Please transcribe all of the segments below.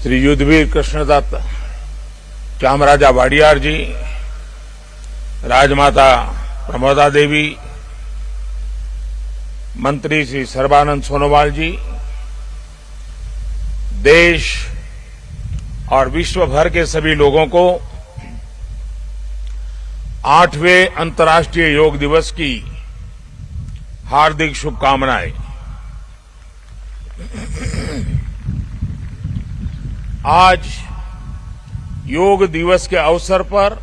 श्री युद्धवीर कृष्णदत्त, चामराजा वाडियार जी, राजमाता प्रमोदा देवी, मंत्री श्री सर्बानंद सोनोवाल जी, देश और विश्व भर के सभी लोगों को 8वें अंतर्राष्ट्रीय योग दिवस की हार्दिक शुभकामनाएं। आज योग दिवस के अवसर पर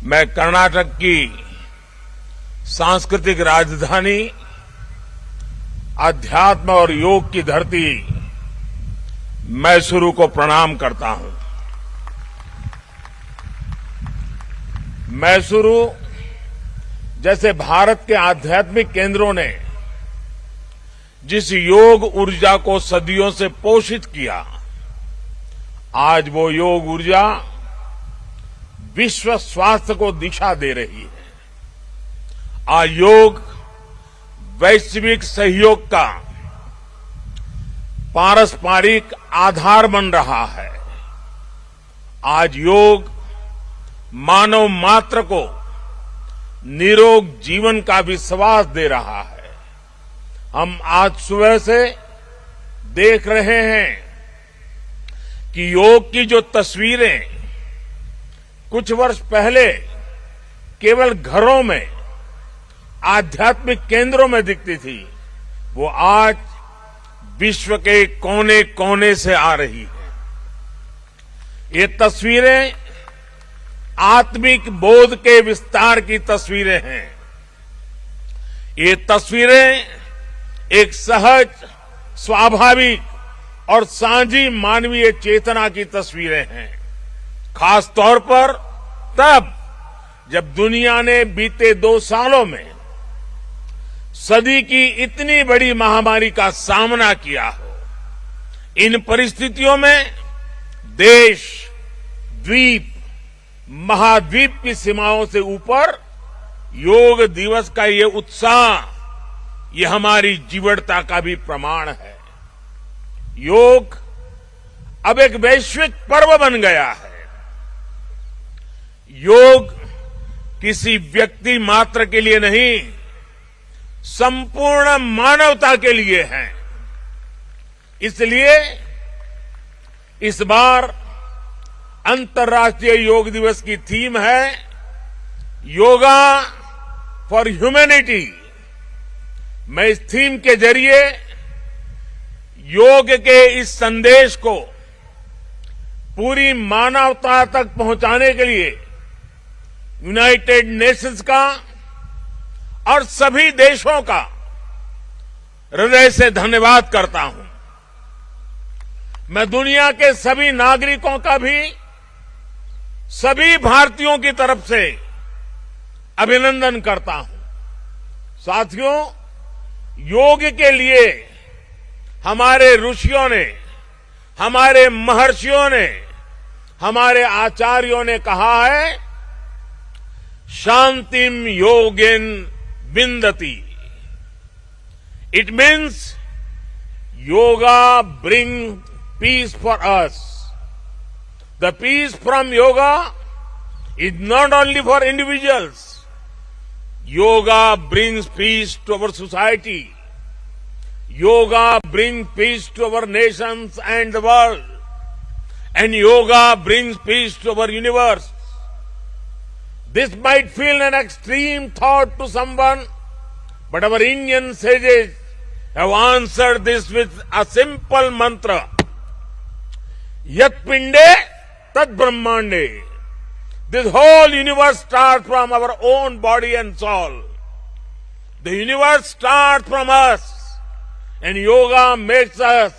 मैं कर्नाटक की सांस्कृतिक राजधानी, अध्यात्म और योग की धरती मैसूरू को प्रणाम करता हूं। मैसूरू जैसे भारत के आध्यात्मिक केंद्रों ने जिस योग ऊर्जा को सदियों से पोषित किया, आज वो योग ऊर्जा विश्व स्वास्थ्य को दिशा दे रही है। आज योग वैश्विक सहयोग का पारस्परिक आधार बन रहा है। आज योग मानव मात्र को निरोग जीवन का विश्वास दे रहा है। हम आज सुबह से देख रहे हैं कि योग की जो तस्वीरें कुछ वर्ष पहले केवल घरों में, आध्यात्मिक केंद्रों में दिखती थी, वो आज विश्व के कोने कोने से आ रही है। ये तस्वीरें आत्मिक बोध के विस्तार की तस्वीरें हैं। ये तस्वीरें एक सहज, स्वाभाविक और साझी मानवीय चेतना की तस्वीरें हैं। खास तौर पर तब जब दुनिया ने बीते 2 सालों में सदी की इतनी बड़ी महामारी का सामना किया हो। इन परिस्थितियों में देश, द्वीप, महाद्वीप की सीमाओं से ऊपर योग दिवस का ये उत्साह, ये हमारी जीवटता का भी प्रमाण है। योग अब एक वैश्विक पर्व बन गया है। योग किसी व्यक्ति मात्र के लिए नहीं, संपूर्ण मानवता के लिए है। इसलिए इस बार अंतर्राष्ट्रीय योग दिवस की थीम है योगा फॉर ह्यूमैनिटी। मैं इस थीम के जरिए योग के इस संदेश को पूरी मानवता तक पहुंचाने के लिए यूनाइटेड नेशंस का और सभी देशों का हृदय से धन्यवाद करता हूं। मैं दुनिया के सभी नागरिकों का भी सभी भारतीयों की तरफ से अभिनंदन करता हूं। साथियों, योग के लिए हमारे ऋषियों ने, हमारे महर्षियों ने, हमारे आचार्यों ने कहा है, शांतिम योगेन विंदति। It means yoga brings peace for us. The peace from yoga is not only for individuals. Yoga brings peace to our society. Yoga brings peace to our nations and the world. And yoga brings peace to our universe. This might feel an extreme thought to someone, but our Indian sages have answered this with a simple mantra. Yat pinde tad brahmande. This whole universe starts from our own body and soul. The universe starts from us, and yoga makes us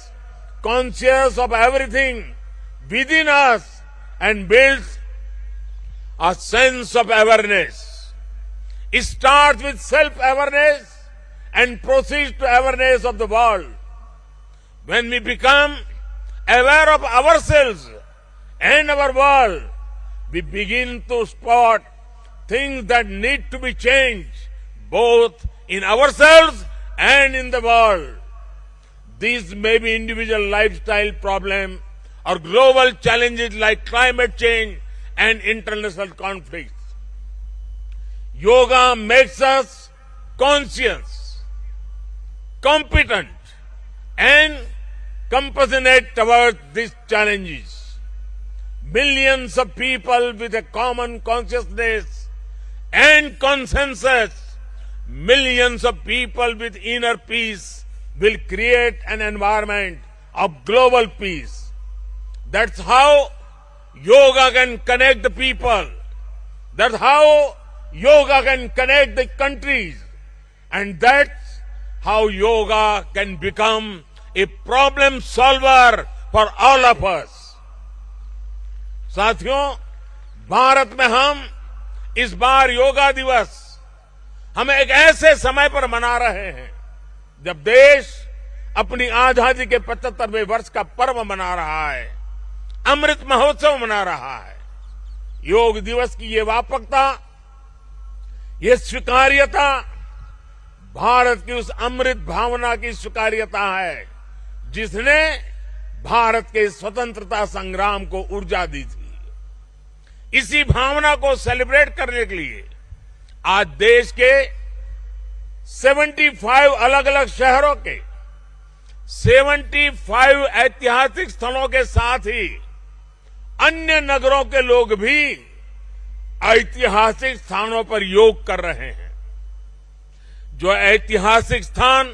conscious of everything within us and builds a sense of awareness. It starts with self-awareness and proceeds to awareness of the world. When we become aware of ourselves and our world, we begin to spot things that need to be changed, both in ourselves and in the world. These may be individual lifestyle problem or global challenges like climate change and international conflicts. Yoga makes us conscious, competent, and compassionate towards these challenges. Millions of people with a common consciousness and consensus, millions of people with inner peace will create an environment of global peace. That's how yoga can connect the people. That's how yoga can connect the countries. And that's how yoga can become a problem solver for all of us. साथियों, भारत में हम इस बार योगा दिवस हम एक ऐसे समय पर मना रहे हैं जब देश अपनी आजादी के 75वें वर्ष का पर्व मना रहा है, अमृत महोत्सव मना रहा है। योग दिवस की ये व्यापकता, ये स्वीकार्यता भारत की उस अमृत भावना की स्वीकार्यता है जिसने भारत के स्वतंत्रता संग्राम को ऊर्जा दी थी। इसी भावना को सेलिब्रेट करने के लिए आज देश के 75 अलग अलग शहरों के 75 ऐतिहासिक स्थलों के साथ ही अन्य नगरों के लोग भी ऐतिहासिक स्थानों पर योग कर रहे हैं। जो ऐतिहासिक स्थान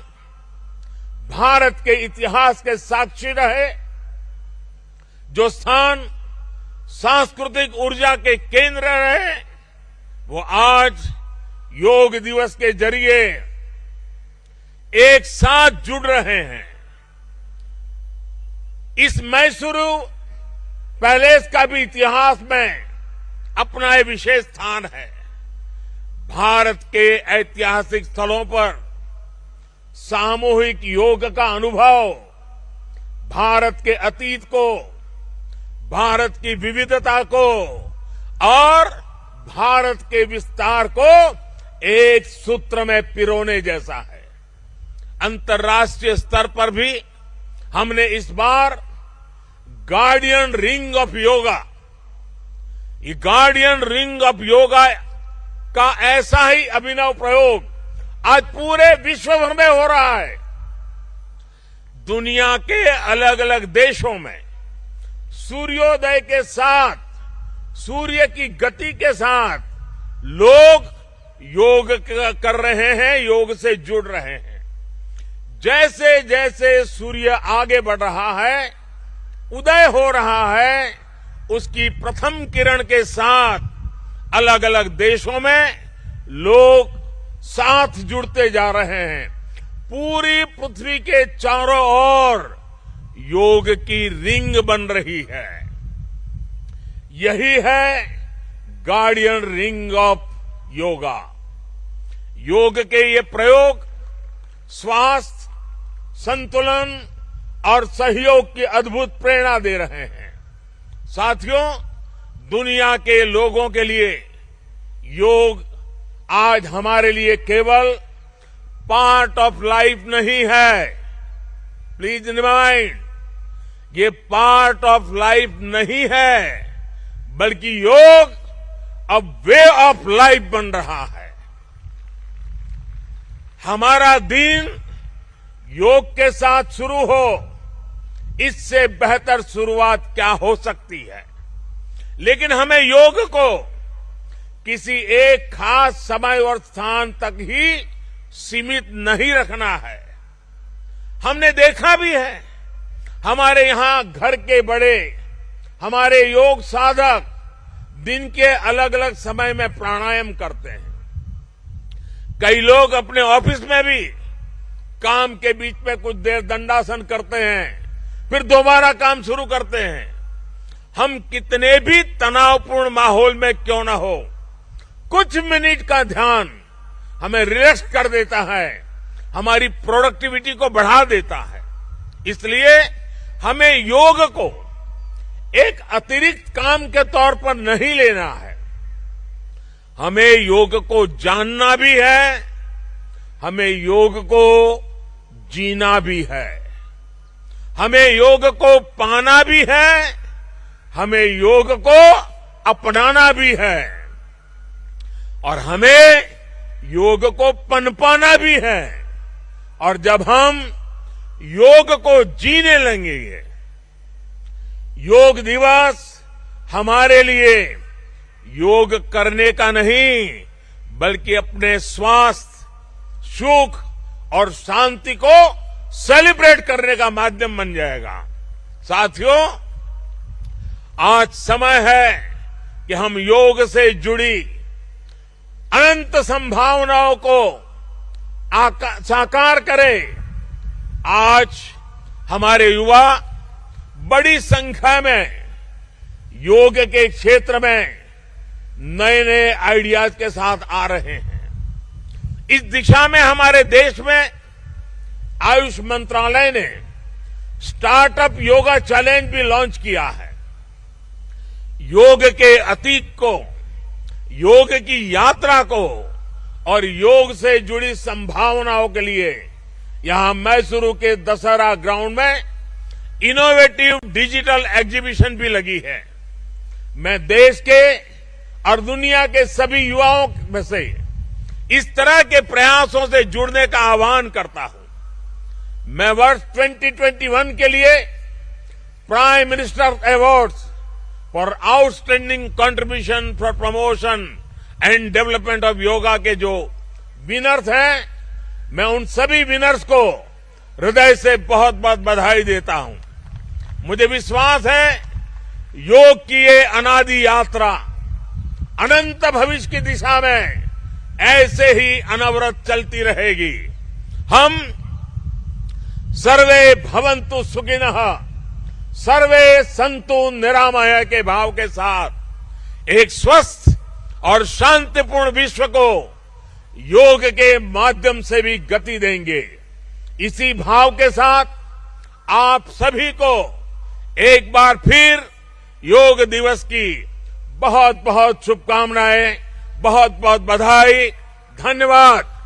भारत के इतिहास के साक्षी रहे, जो स्थान सांस्कृतिक ऊर्जा के केंद्र रहे, वो आज योग दिवस के जरिए एक साथ जुड़ रहे हैं। इस मैसूरू पैलेस का भी इतिहास में अपना एक विशेष स्थान है। भारत के ऐतिहासिक स्थलों पर सामूहिक योग का अनुभव भारत के अतीत को, भारत की विविधता को और भारत के विस्तार को एक सूत्र में पिरोने जैसा है। अंतर्राष्ट्रीय स्तर पर भी हमने इस बार गार्डियन रिंग ऑफ योगा, ये गार्डियन रिंग ऑफ योगा का ऐसा ही अभिनव प्रयोग आज पूरे विश्व भर में हो रहा है। दुनिया के अलग अलग देशों में सूर्योदय के साथ, सूर्य की गति के साथ लोग योग कर रहे हैं, योग से जुड़ रहे हैं। जैसे जैसे सूर्य आगे बढ़ रहा है, उदय हो रहा है, उसकी प्रथम किरण के साथ अलग अलग देशों में लोग साथ जुड़ते जा रहे हैं। पूरी पृथ्वी के चारों ओर योग की रिंग बन रही है। यही है गार्डियन रिंग ऑफ योगा। योग के ये प्रयोग स्वास्थ्य, संतुलन और सहयोग की अद्भुत प्रेरणा दे रहे हैं। साथियों, दुनिया के लोगों के लिए योग आज हमारे लिए केवल पार्ट ऑफ लाइफ नहीं है। प्लीज रिमाइंड, ये पार्ट ऑफ लाइफ नहीं है, बल्कि योग अब वे ऑफ लाइफ बन रहा है। हमारा दिन योग के साथ शुरू हो, इससे बेहतर शुरुआत क्या हो सकती है। लेकिन हमें योग को किसी एक खास समय और स्थान तक ही सीमित नहीं रखना है। हमने देखा भी है, हमारे यहां घर के बड़े, हमारे योग साधक दिन के अलग अलग समय में प्राणायाम करते हैं। कई लोग अपने ऑफिस में भी काम के बीच में कुछ देर दंडासन करते हैं, फिर दोबारा काम शुरू करते हैं। हम कितने भी तनावपूर्ण माहौल में क्यों न हो, कुछ मिनट का ध्यान हमें रिलैक्स कर देता है, हमारी प्रोडक्टिविटी को बढ़ा देता है। इसलिए हमें योग को एक अतिरिक्त काम के तौर पर नहीं लेना है। हमें योग को जानना भी है, हमें योग को जीना भी है। हमें योग को पाना भी है, हमें योग को अपनाना भी है और हमें योग को पनपाना भी है। और जब हम योग को जीने लगेंगे, योग दिवस हमारे लिए योग करने का नहीं बल्कि अपने स्वास्थ्य, सुख और शांति को सेलिब्रेट करने का माध्यम बन जाएगा। साथियों, आज समय है कि हम योग से जुड़ी अनंत संभावनाओं को साकार करें। आज हमारे युवा बड़ी संख्या में योग के क्षेत्र में नए नए आइडियाज के साथ आ रहे हैं। इस दिशा में हमारे देश में आयुष मंत्रालय ने स्टार्टअप योगा चैलेंज भी लॉन्च किया है। योग के अतीत को, योग की यात्रा को और योग से जुड़ी संभावनाओं के लिए यहां मैसूरू के दशहरा ग्राउंड में इनोवेटिव डिजिटल एग्जीबिशन भी लगी है। मैं देश के और दुनिया के सभी युवाओं में से इस तरह के प्रयासों से जुड़ने का आह्वान करता हूं। मैं वर्ष 2021 के लिए prime minister awards for outstanding contribution for promotion and development of yoga के जो विनर्स हैं, मैं उन सभी विनर्स को हृदय से बहुत बहुत बधाई देता हूं। मुझे विश्वास है योग की ये अनादि यात्रा अनंत भविष्य की दिशा में ऐसे ही अनवरत चलती रहेगी। हम सर्वे भवन्तु सुखिनः, सर्वे सन्तु निरामय के भाव के साथ एक स्वस्थ और शांतिपूर्ण विश्व को योग के माध्यम से भी गति देंगे। इसी भाव के साथ आप सभी को एक बार फिर योग दिवस की बहुत बहुत शुभकामनाएं, बहुत बहुत बधाई, धन्यवाद।